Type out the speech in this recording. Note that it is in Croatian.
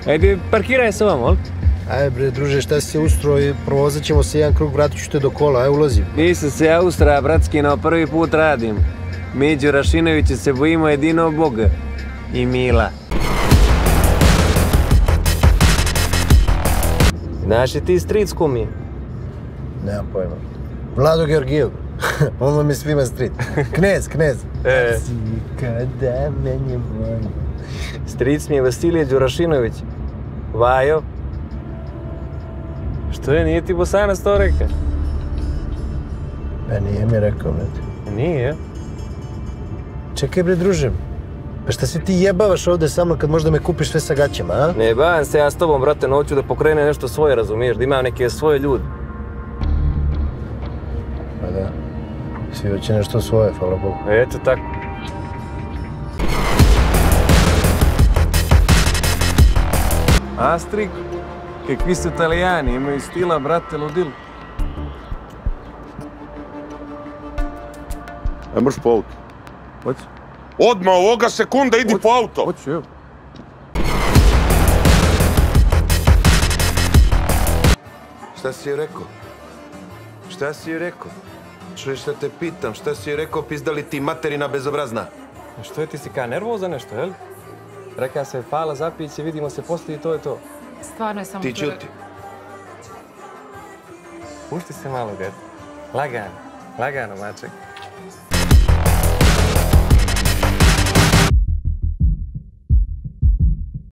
Ajde, parkiraj se ovam, ol? Aj bre, druže, šta si se ustroj, provozat ćemo se jedan krug, vratit ću te do kola, aj ulazim. Nisam se ja ustra, bratski, no prvi put radim. Miđo Rašinovića se bojimo jedino Boga i Mila. Znaš li ti stric kumi? Nemam pojma. Vlado Georgijev, on vam je svima stric. Knez. Kada meni voli. Stric mi je Vasilije Đurašinović. Vajo. Što je, nije ti Bosanac to reka? Pa nije mi rekao, brate. Nije. Čekaj bre, druže. Pa šta se ti jebavaš ovde sa mnom kad možda me kupiš sve sa gaćama, a? Ne bavim se ja s tobom, brate, noću da pokrene nešto svoje, razumiješ, da imam neke svoje ljude. Pa da. Svi hoće nešto svoje, hvala Bogu. Eto tako. Astrik, kakvi su Italijani, imaju stila, brate, ludil. Ne možeš po auto. Hoće? Odmah ovoga sekunda idi po auto. Hoću, evo. Šta si joj rekao? Šta si joj rekao? Čuješ šta te pitam, šta si joj rekao, pizdali ti materina bezobrazna? Što je, ti si ka nervoza nešto, jel? Reka se, hvala za piće, vidimo se poslije i to je to. Stvarno je samo... Ti ćuti. Pušti se malo, dete. Lagano, maček.